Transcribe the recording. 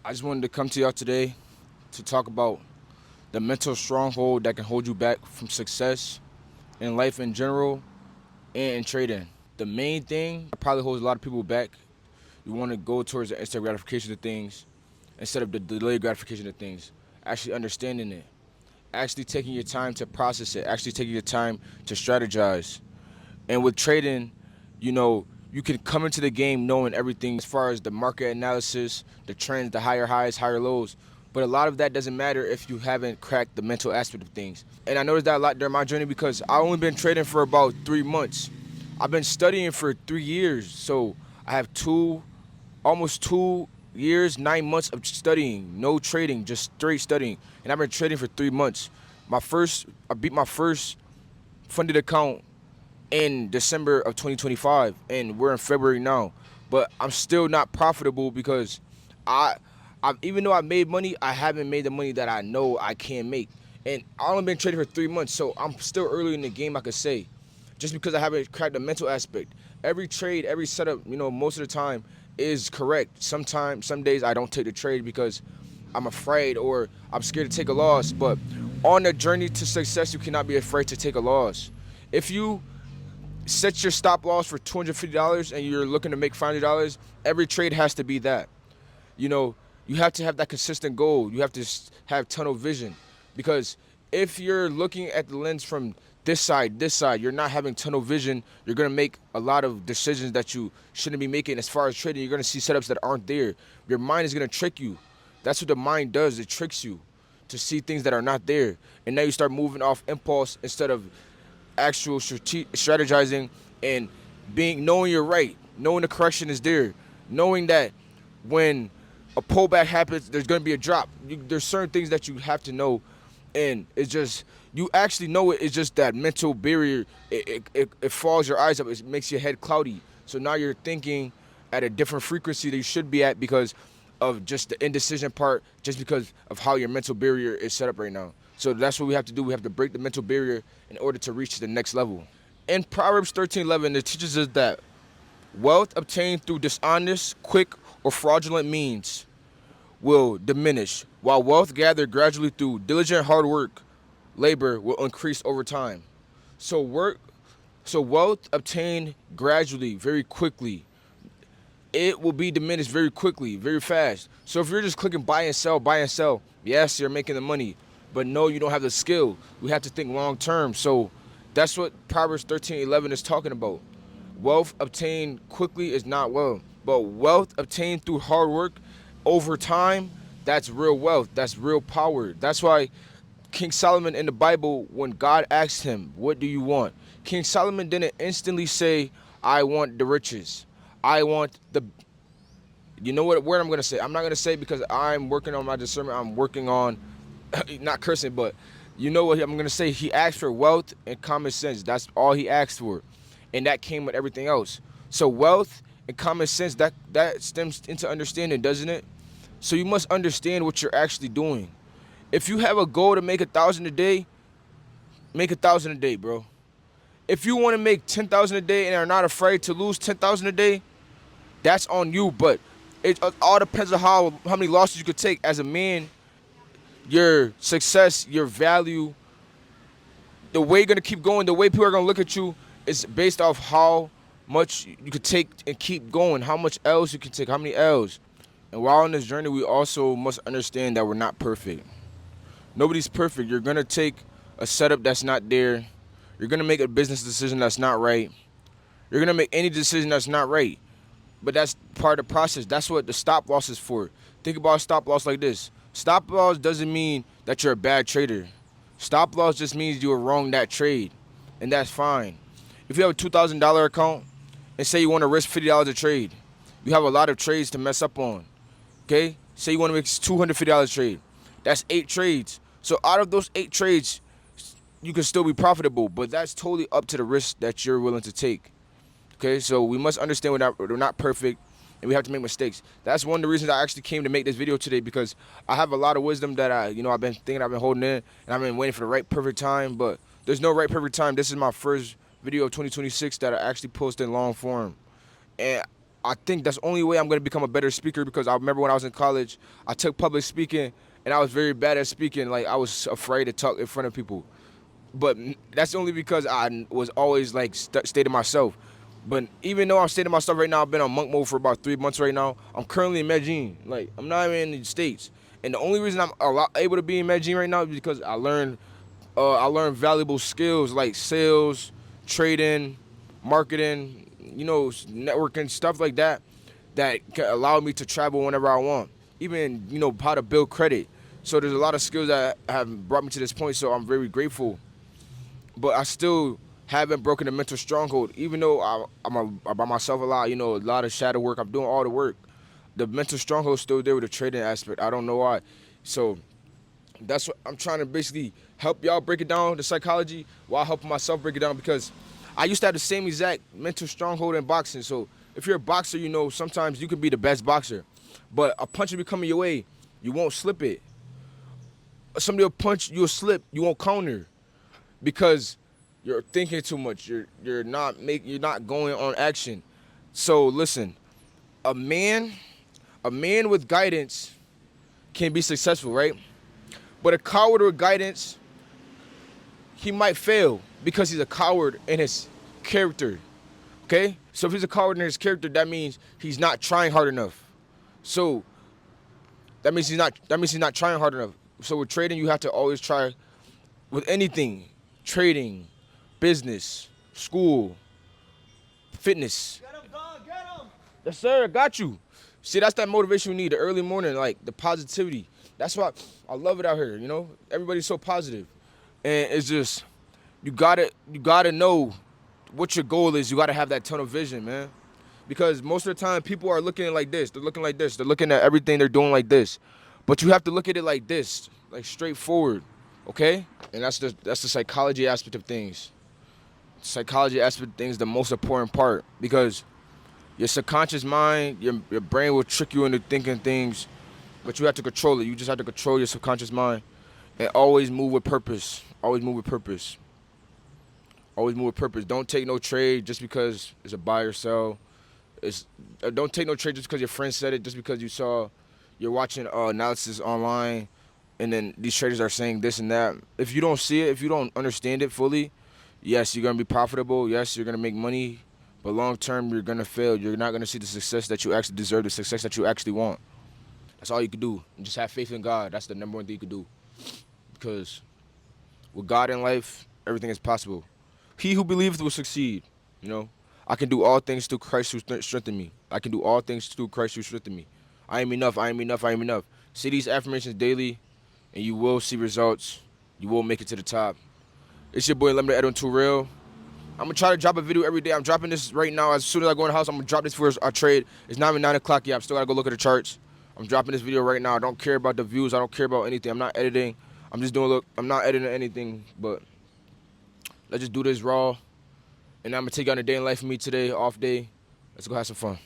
I just wanted to come to y'all today to talk about the mental stronghold that can hold you back from success in life in general and in trading. The main thing that probably holds a lot of people back, you want to go towards the instant gratification of things instead of the delayed gratification of things. Actually understanding it, actually taking your time to process it, actually taking your time to strategize. And with trading, you can come into the game knowing everything as far as the market analysis, the trends, the higher highs, higher lows. But a lot of that doesn't matter if you haven't cracked the mental aspect of things. And I noticed that a lot during my journey because I only been trading for about 3 months. I've been studying for 3 years. So I have almost 2 years, 9 months of studying, no trading, just straight studying. And I've been trading for 3 months. I beat my first funded account in December of 2025, and we're in February now. But I'm still not profitable because I, even though I made money, I haven't made the money that I know I can make. And I only been trading for 3 months, so I'm still early in the game, I could say, just because I haven't cracked the mental aspect. Every trade, every setup, most of the time is correct. Sometimes, some days I don't take the trade because I'm afraid or I'm scared to take a loss. But on the journey to success, you cannot be afraid to take a loss. If you set your stop loss for $250 and you're looking to make $500, every trade has to be that. You know, you have to have that consistent goal. You have to have tunnel vision. Because if you're looking at the lens from this side, you're not having tunnel vision, you're going to make a lot of decisions that you shouldn't be making as far as trading. You're going to see setups that aren't there. Your mind is going to trick you. That's what the mind does. It tricks you to see things that are not there. And now you start moving off impulse instead of actual strategizing and knowing you're right, knowing the correction is there, knowing that when a pullback happens, there's going to be a drop. There's certain things that you have to know, and it's just you actually know it. It's just that mental barrier. It falls your eyes up. It makes your head cloudy. So now you're thinking at a different frequency that you should be at because of just the indecision part, just because of how your mental barrier is set up right now. So that's what we have to do. We have to break the mental barrier in order to reach the next level. In Proverbs 13:11, it teaches us that wealth obtained through dishonest, quick, or fraudulent means will diminish, while wealth gathered gradually through diligent hard work, labor will increase over time. So wealth obtained gradually, very quickly, it will be diminished very quickly, very fast. So if you're just clicking buy and sell, yes, you're making the money, but no, you don't have the skill. We have to think long term. So that's what Proverbs 13:11 is talking about. Wealth obtained quickly is not wealth, but wealth obtained through hard work over time, that's real wealth. That's real power. That's why King Solomon in the Bible, when God asked him, "What do you want?" King Solomon didn't instantly say, "I want the riches. I want the." You know what word I'm gonna say? I'm not gonna say because I'm working on my discernment. I'm working on not cursing, but you know what I'm gonna say. He asked for wealth and common sense. That's all he asked for, and that came with everything else. So wealth and common sense that stems into understanding, doesn't it? So you must understand what you're actually doing. If you have a goal to make 1,000 a day, make 1,000 a day, bro. If you want to make 10,000 a day and are not afraid to lose 10,000 a day, that's on you. But it all depends on how many losses you could take. As a man, your success, your value, the way you're gonna keep going, the way people are gonna look at you is based off how much you could take and keep going, how much L's you can take, how many L's. And while on this journey, we also must understand that we're not perfect. Nobody's perfect. You're gonna take a setup that's not there. You're gonna make a business decision that's not right. You're gonna make any decision that's not right. But that's part of the process. That's what the stop loss is for. Think about a stop loss like this. Stop loss doesn't mean that you're a bad trader. Stop loss just means you were wrong that trade, and that's fine. If you have a $2,000 account and say you want to risk $50 a trade, you have a lot of trades to mess up on. Okay? Say you want to make $250 trade. That's 8 trades. So out of those 8 trades, you can still be profitable, but that's totally up to the risk that you're willing to take. Okay? So we must understand we're not perfect, and we have to make mistakes. That's one of the reasons I actually came to make this video today, because I have a lot of wisdom that I've been holding in, and I've been waiting for the right perfect time, but there's no right perfect time. This is my first video of 2026 that I actually posted in long form. And I think that's the only way I'm gonna become a better speaker, because I remember when I was in college, I took public speaking and I was very bad at speaking. Like, I was afraid to talk in front of people. But that's only because I was always like stayed to myself. But even though I'm staying to myself right now, I've been on monk mode for about 3 months right now. I'm currently in Medellin. Like, I'm not even in the States. And the only reason I'm able to be in Medellin right now is because I learned valuable skills like sales, trading, marketing, networking, stuff like that, that can allow me to travel whenever I want. Even, how to build credit. So there's a lot of skills that have brought me to this point, so I'm very grateful. But I still haven't broken the mental stronghold, even though I'm by myself a lot, a lot of shadow work. I'm doing all the work. The mental stronghold is still there with the trading aspect. I don't know why. So that's what I'm trying to basically help y'all break it down, the psychology, while helping myself break it down, because I used to have the same exact mental stronghold in boxing. So if you're a boxer, sometimes you could be the best boxer, but a punch will be coming your way, you won't slip it. Somebody will punch, you'll slip, you won't counter, because you're thinking too much. You're not going on action. So listen, a man with guidance can be successful, right? But a coward with guidance, he might fail because he's a coward in his character. Okay? So if he's a coward in his character, that means he's not trying hard enough. So that means he's not trying hard enough. So with trading, you have to always try with anything. Trading, business, school, fitness. Get him, dog, get him! Yes, sir, I got you. See, that's that motivation we need, the early morning, like the positivity. That's why I love it out here, Everybody's so positive. And it's just, you gotta know what your goal is. You gotta have that tunnel vision, man. Because most of the time, people are looking like this. They're looking like this. They're looking at everything they're doing like this. But you have to look at it like this, like straightforward, okay? And that's the psychology aspect of things. Psychology aspect of things is the most important part, because your subconscious mind, your brain will trick you into thinking things, but you have to control it. You just have to control your subconscious mind and always move with purpose. Always move with purpose. Always move with purpose. Don't take no trade just because it's a buy or sell. Don't take no trade just because your friend said it, just because you're watching analysis online, and then these traders are saying this and that. If you don't see it, if you don't understand it fully, yes, you're going to be profitable. Yes, you're going to make money. But long term, you're going to fail. You're not going to see the success that you actually deserve, the success that you actually want. That's all you can do. And just have faith in God. That's the number one thing you can do. Because with God in life, everything is possible. He who believes will succeed. I can do all things through Christ who strengthens me. I can do all things through Christ who strengthens me. I am enough. I am enough. I am enough. See these affirmations daily, and you will see results. You will make it to the top. It's your boy Lemon Edwin Too Real. I'm going to try to drop a video every day. I'm dropping this right now. As soon as I go in the house, I'm going to drop this for our trade. It's not even 9 o'clock yet. I'm still got to go look at the charts. I'm dropping this video right now. I don't care about the views. I don't care about anything. I'm not editing. I'm not editing anything, but let's just do this raw. And I'm going to take you on a day in life for me today, off day. Let's go have some fun.